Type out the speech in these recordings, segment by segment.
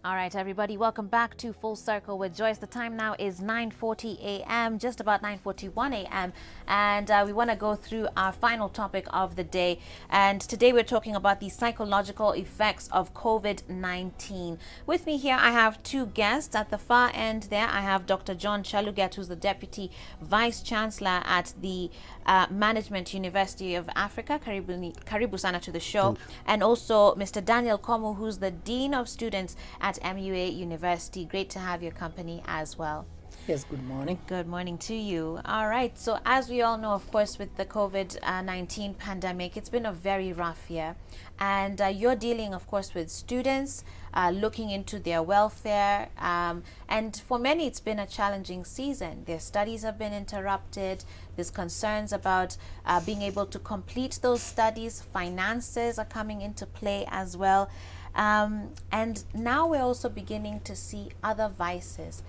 All right, everybody, welcome back to Full Circle with Joyce. The time now is 9:40 a.m., just about 9:41 a.m., and we want to go through our final topic of the day. And today we're talking about the psychological effects of COVID-19. With me here, I have two guests. At the far end there, I have Dr. John Chaluget, who's the Deputy Vice Chancellor at the Management University of Africa. Karibu sana to the show. And also Mr. Daniel Komu, who's the Dean of Students at MUA University. Great to have your company as well. Yes, good morning. Good morning to you. All right, so as we all know, of course, with the COVID-19 pandemic, it's been a very rough year. And you're dealing, of course, with students, looking into their welfare. And for many, it's been a challenging season. Their studies have been interrupted. There's concerns about being able to complete those studies. Finances are coming into play as well. And now we're also beginning to see other vices,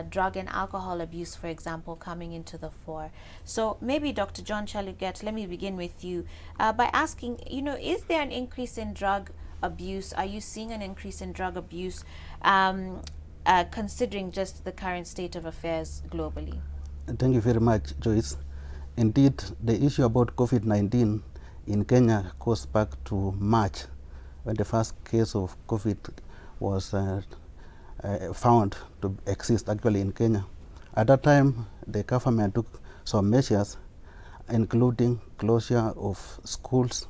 drug and alcohol abuse, for example, coming into the fore. So maybe Dr. John Chaluget, let me begin with you by asking, is there an increase in drug abuse? Are you seeing an increase in drug abuse considering just the current state of affairs globally? Thank you very much, Joyce. Indeed, the issue about COVID-19 in Kenya goes back to March, when the first case of COVID was found to exist actually in Kenya. At that time, the government took some measures, including closure of schools.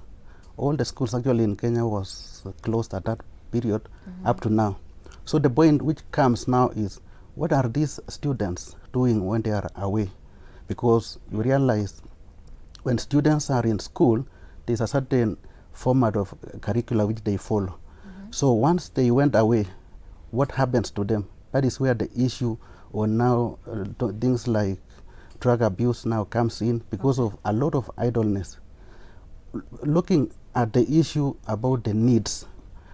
All the schools actually in Kenya was closed at that period up to now. So the point which comes now is, what are these students doing when they are away? Because you realize when students are in school, there's a certain format of curricula which they follow. So once they went away, what happens to them? That is where the issue on now things like drug abuse now comes in, because of a lot of idleness. Looking at the issue about the needs,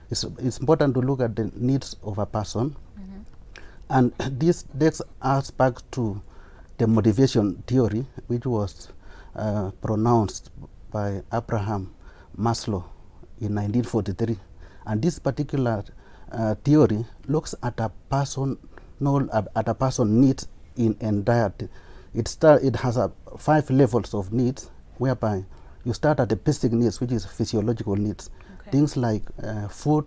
it's important to look at the needs of a person. And this takes us back to the motivation theory, which was pronounced by Abraham Maslow in 1943, and this particular theory looks at a person needs in entirety. It has 5 levels of needs, whereby you start at the basic needs, which is physiological needs, things like food,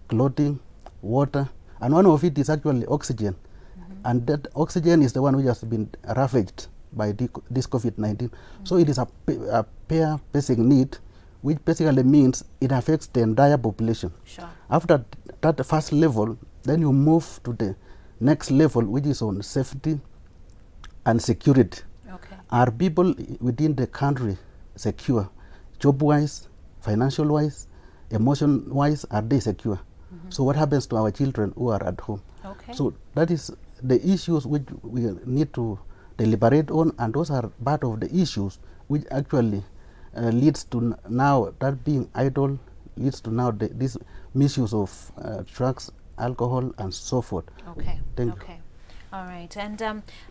clothing, water, and one of it is actually oxygen, and that oxygen is the one which has been ravaged by this COVID-19. So it is a bare basic need, which basically means it affects the entire population. Sure. After that first level, then you move to the next level, which is on safety and security. Okay. Are people within the country secure? Job-wise, financial-wise, emotion-wise, are they secure? So what happens to our children who are at home? Okay. So that is the issues which we need to deliberate on, and those are part of the issues which actually leads to now that being idle, leads to now this misuse of drugs, alcohol, and so forth. Okay. Thank you. All right. And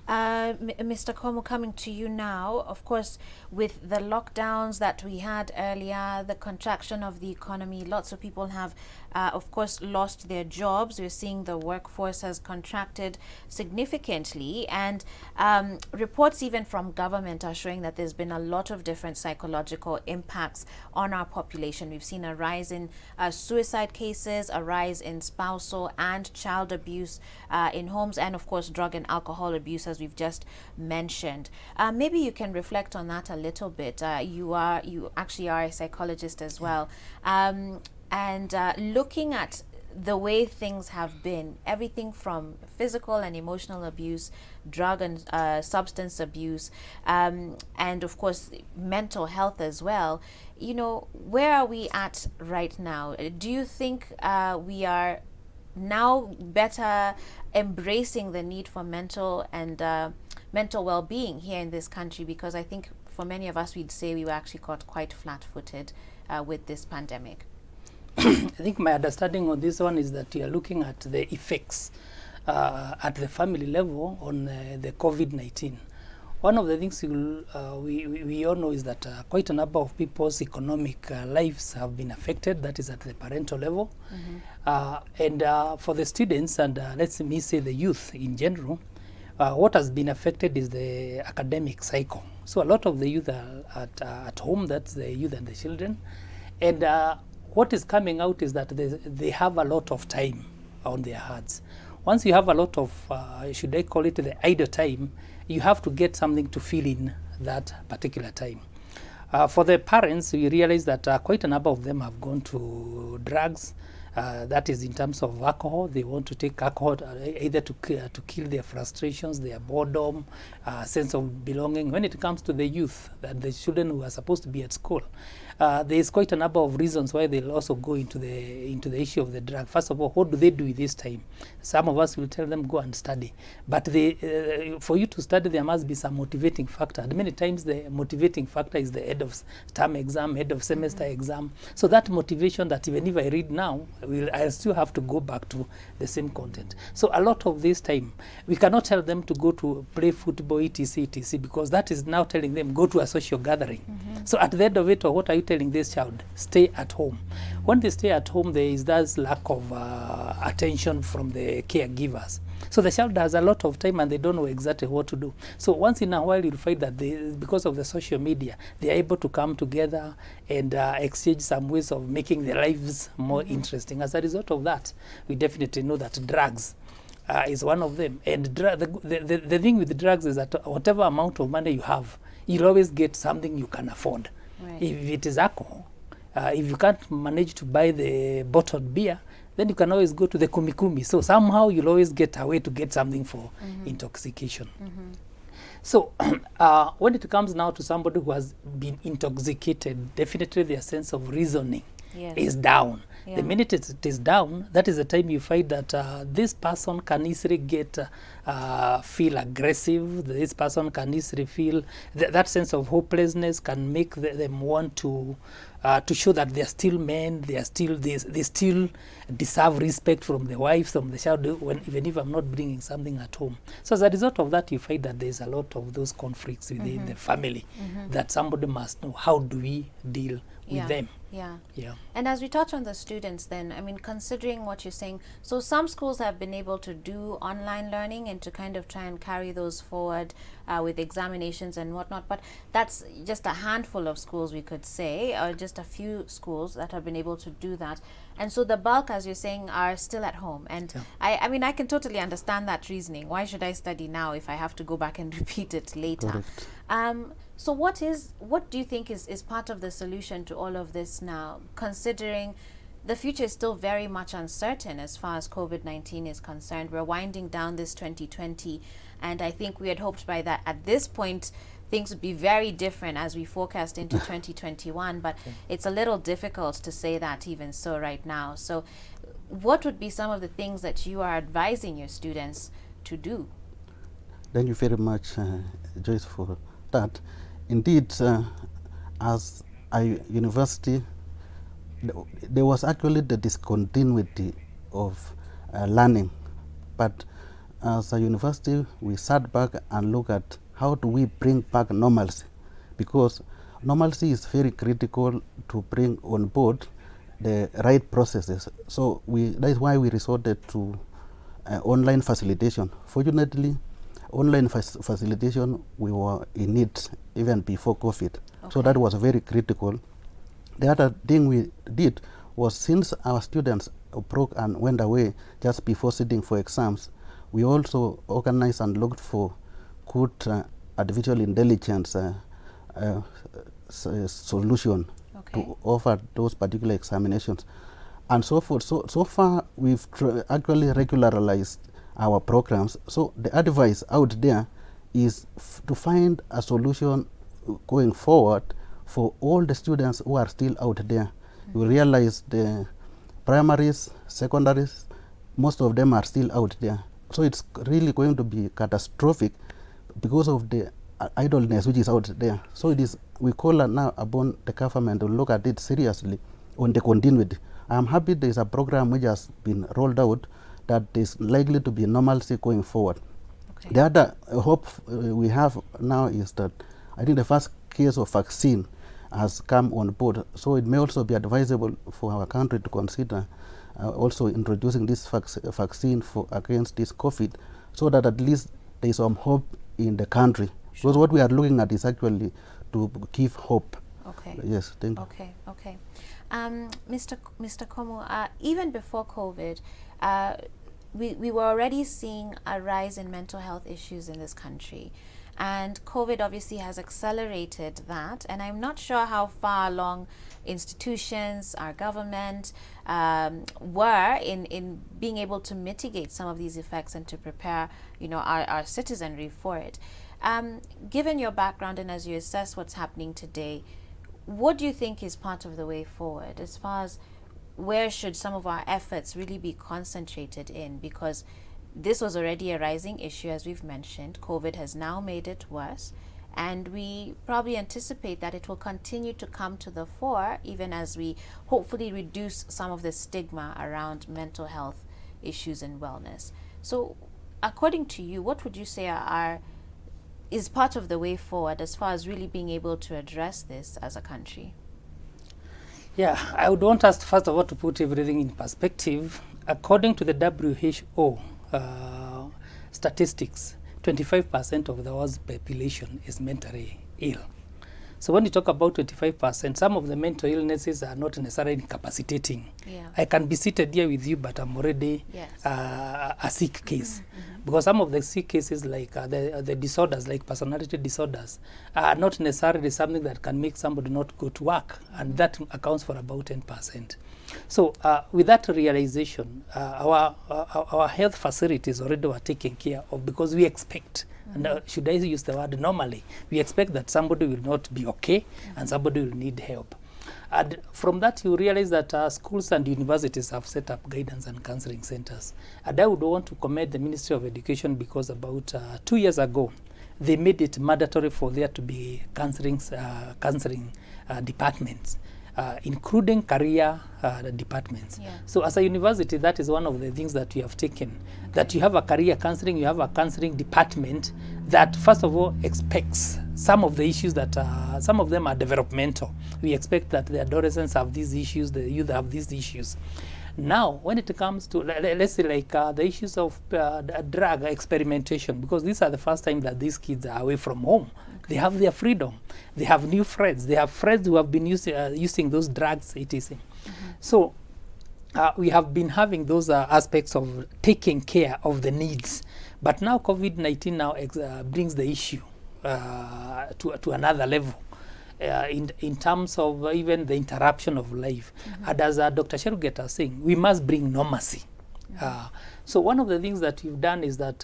Mr. Komu, coming to you now, of course, with the lockdowns that we had earlier, the contraction of the economy, lots of people have, of course, lost their jobs. We're seeing the workforce has contracted significantly. And reports even from government are showing that there's been a lot of different psychological impacts on our population. We've seen a rise in suicide cases, a rise in spousal and child abuse in homes, and, of course, drug and alcohol abuse, as we've just mentioned. Maybe you can reflect on that a little bit. You actually are a psychologist as well, and looking at the way things have been, everything from physical and emotional abuse, drug and substance abuse, and of course mental health as well. Where are we at right now? Do you think we are now better embracing the need for mental well-being here in this country? Because I think for many of us, we'd say we were actually caught quite flat-footed with this pandemic. I think my understanding on this one is that you are looking at the effects at the family level on the COVID-19. one of the things we all know is that quite a number of people's economic lives have been affected. That is at the parental level. And for the students, and let's me say the youth in general, what has been affected is the academic cycle. So a lot of the youth are at home, that's the youth and the children. And what is coming out is that they have a lot of time on their hands. Once you have a lot of, should I call it the idle time, you have to get something to fill in that particular time. For the parents, we realize that quite a number of them have gone to drugs. That is in terms of alcohol. They want to take alcohol either to kill their frustrations, their boredom, sense of belonging. When it comes to the youth, the children who are supposed to be at school, there is quite a number of reasons why they'll also go into the issue of the drug. First of all, what do they do with this time? Some of us will tell them go and study, but for you to study, there must be some motivating factor. And many times the motivating factor is the end of term exam, end of semester exam. So that motivation that even if I read now, I still have to go back to the same content. So a lot of this time, we cannot tell them to go to play football, etc., because that is now telling them go to a social gathering. So at the end of it, what are you telling this child? Stay at home. When they stay at home, there is that lack of attention from the caregivers. So the child has a lot of time and they don't know exactly what to do. So once in a while, you'll find that because of the social media, they are able to come together and exchange some ways of making their lives more interesting. As a result of that, we definitely know that drugs is one of them. And the thing with the drugs is that whatever amount of money you have, you'll always get something you can afford. Right. If it is alcohol, if you can't manage to buy the bottled beer, then you can always go to the kumi. So somehow you'll always get a way to get something for intoxication. So when it comes now to somebody who has been intoxicated, definitely their sense of reasoning is down. The minute it is down, that is the time you find that this person can easily feel aggressive. This person can easily feel that sense of hopelessness can make them want to show that they are still men, they still deserve respect from the wife, from the child, even if I'm not bringing something at home. So as a result of that, you find that there's a lot of those conflicts within the family that somebody must know. How do we deal with them? Yeah. And as we touch on the students then, I mean, considering what you're saying, so some schools have been able to do online learning and to kind of try and carry those forward with examinations and whatnot, but that's just a handful of schools, we could say, or just a few schools that have been able to do that. And so the bulk, as you're saying, are still at home. And I mean, I can totally understand that reasoning. Why should I study now if I have to go back and repeat it later? So what do you think is part of the solution to all of this now, considering the future is still very much uncertain as far as COVID-19 is concerned? We're winding down this 2020, and I think we had hoped by that at this point things would be very different as we forecast into 2021, but it's a little difficult to say that even so right now. So what would be some of the things that you are advising your students to do? Thank you very much, Joyce, for that. Indeed, as a university, there was actually the discontinuity of learning. But as a university, we sat back and looked at how do we bring back normalcy, because normalcy is very critical to bring on board the right processes. So that's why we resorted to online facilitation. Fortunately, online facilitation, we were in it even before COVID. So that was very critical. The other thing we did was, since our students broke and went away just before sitting for exams, we also organized and looked for good artificial intelligence solution to offer those particular examinations and so forth. So far, we've actually regularized our programs. So the advice out there is to find a solution going forward for all the students who are still out there. You realize the primaries, secondaries, most of them are still out there. So it's really going to be catastrophic because of the idleness which is out there. So it is, we call now upon the government to look at it seriously on the continuity. I'm happy there is a program which has been rolled out that is likely to be normalcy going forward. Okay. The other hope we have now is that I think the first case of vaccine has come on board, so it may also be advisable for our country to consider also introducing this vaccine against this COVID, so that at least there is some hope in the country. Sure. Because what we are looking at is actually to give hope. Okay. Yes, thank you. Okay, okay. Mr. Komu, even before COVID, we were already seeing a rise in mental health issues in this country. And COVID obviously has accelerated that. And I'm not sure how far along institutions, our government, were in being able to mitigate some of these effects and to prepare, our citizenry for it. Given your background and as you assess what's happening today, what do you think is part of the way forward as far as where should some of our efforts really be concentrated in? Because this was already a rising issue, as we've mentioned. COVID has now made it worse, and we probably anticipate that it will continue to come to the fore even as we hopefully reduce some of the stigma around mental health issues and wellness. So according to you, what would you say is part of the way forward as far as really being able to address this as a country? Yeah, I would want us first of all to put everything in perspective. According to the WHO statistics, 25% of the world's population is mentally ill. So when you talk about 25%, some of the mental illnesses are not necessarily incapacitating. Yeah. I can be seated here with you, but I'm already Yes. A sick case. Because some of the sick cases, like the disorders, like personality disorders, are not necessarily something that can make somebody not go to work, and that accounts for about 10%. So with that realization, our health facilities already were taken care of, because we expect, and should I use the word normally, we expect that somebody will not be okay and somebody will need help. And from that, you realize that schools and universities have set up guidance and counseling centers. And I would want to commend the Ministry of Education, because about 2 years ago, they made it mandatory for there to be counseling departments, including career departments. Yeah. So as a university, that is one of the things that we have taken, that you have a career counseling, you have a counseling department that first of all expects some of the issues that some of them are developmental. We expect that the adolescents have these issues, the youth have these issues. Now, when it comes to, let's say, like the issues of drug experimentation, because these are the first time that these kids are away from home. They have their freedom. They have new friends. They have friends who have been using those drugs, etc. So we have been having those aspects of taking care of the needs. But now COVID-19 now brings the issue to another level. In terms of even the interruption of life. And as Dr. Cheruget is saying, we must bring normalcy. So one of the things that we've done is that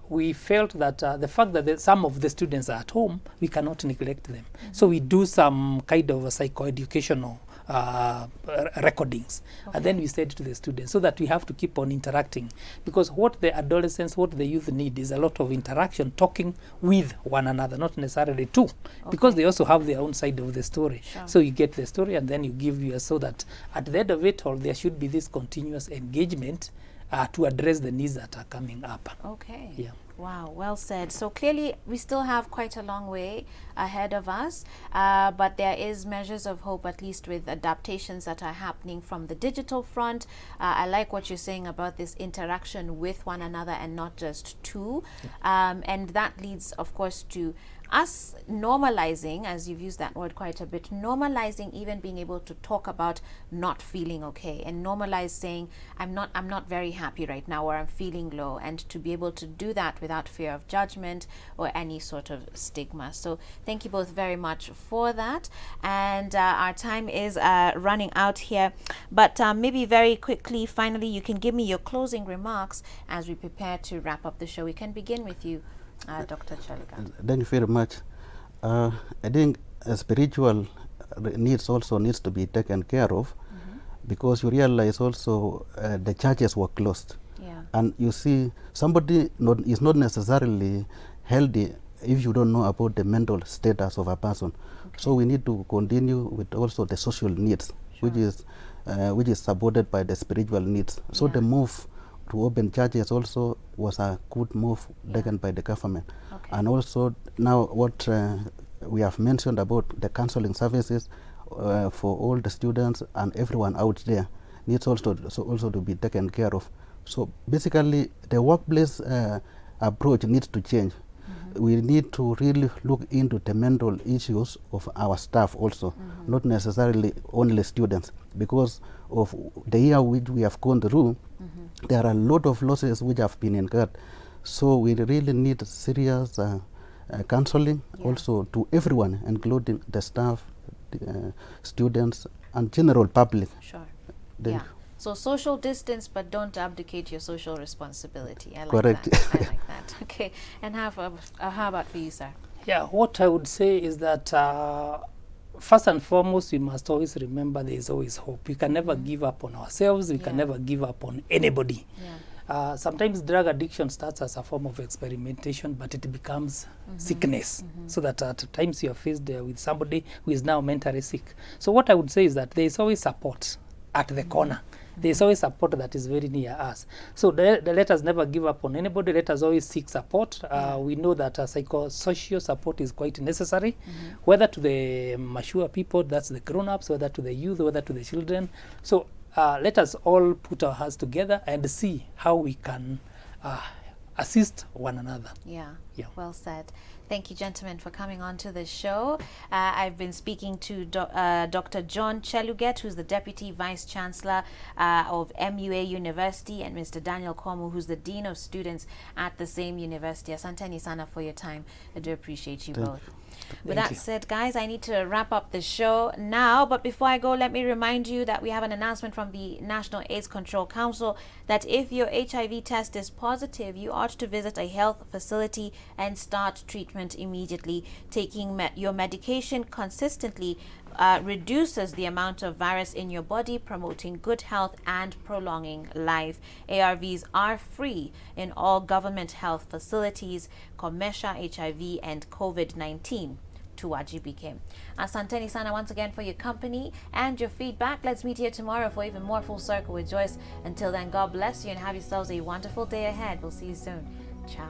we felt that the fact that some of the students are at home, we cannot neglect them. So we do some kind of a psychoeducational recordings. And then we said to the students, so that we have to keep on interacting, because what the adolescents, what the youth need is a lot of interaction, talking with one another, not necessarily two, because they also have their own side of the story. Sure. So you get the story and then you give yours, so that at the end of it all, there should be this continuous engagement to address the needs that are coming up. Okay. Yeah. Wow, well said. So clearly we still have quite a long way ahead of us, but there is measures of hope, at least with adaptations that are happening from the digital front. I like what you're saying about this interaction with one another and not just two. And that leads, of course, to us normalizing, as you've used that word quite a bit, normalizing even being able to talk about not feeling okay, and normalize saying I'm not very happy right now, or I'm feeling low, and to be able to do that without fear of judgment or any sort of stigma. So thank you both very much for that. And our time is running out here, but maybe very quickly, finally, you can give me your closing remarks as we prepare to wrap up the show. We can begin with you, Dr. Cheruget. Thank you very much. I think spiritual needs also needs to be taken care of, because you realize also the churches were closed. Yeah. And you see, somebody is not necessarily healthy if you don't know about the mental status of a person. So we need to continue with also the social needs, which is supported by the spiritual needs. So the move to open churches also was a good move taken by the government. And also now what we have mentioned about the counseling services for all the students and everyone out there needs also to be taken care of. So basically the workplace approach needs to change. We need to really look into the mental issues of our staff also, not necessarily only students, because of the year which we have gone through. There are a lot of losses which have been incurred. So we really need serious counseling also to everyone, including the staff, the, students, and general public. Sure. Then So social distance, but don't abdicate your social responsibility. I like Correct. that. I like that. Okay. And how about for you, sir? Yeah, what I would say is that first and foremost, we must always remember there is always hope. We can never give up on ourselves. We can never give up on anybody. Sometimes drug addiction starts as a form of experimentation, but it becomes sickness. So that at times you are faced with somebody who is now mentally sick. So what I would say is that there is always support at the corner. There is always support that is very near us. So let us never give up on anybody. Let us always seek support. We know that psychosocial support is quite necessary, whether to the mature people, that's the grown-ups, whether to the youth, whether to the children. So let us all put our hearts together and see how we can assist one another. Yeah. Well said. Thank you, gentlemen, for coming on to the show. I've been speaking to Dr. John Cheluget, who's the Deputy Vice Chancellor of MUA University, and Mr. Daniel Komu, who's the Dean of Students at the same university. Asanteni sana for your time. I do appreciate you both. With that said, guys, I need to wrap up the show now. But before I go, let me remind you that we have an announcement from the National AIDS Control Council that if your HIV test is positive, you ought to visit a health facility and start treatment immediately. Taking your medication consistently reduces the amount of virus in your body, promoting good health and prolonging life. ARVs are free in all government health facilities, commercial HIV and COVID-19 to GBK. Asanteni sana once again for your company and your feedback. Let's meet here tomorrow for even more Full Circle with Joyce. Until then, God bless you and have yourselves a wonderful day ahead. We'll see you soon. Ciao.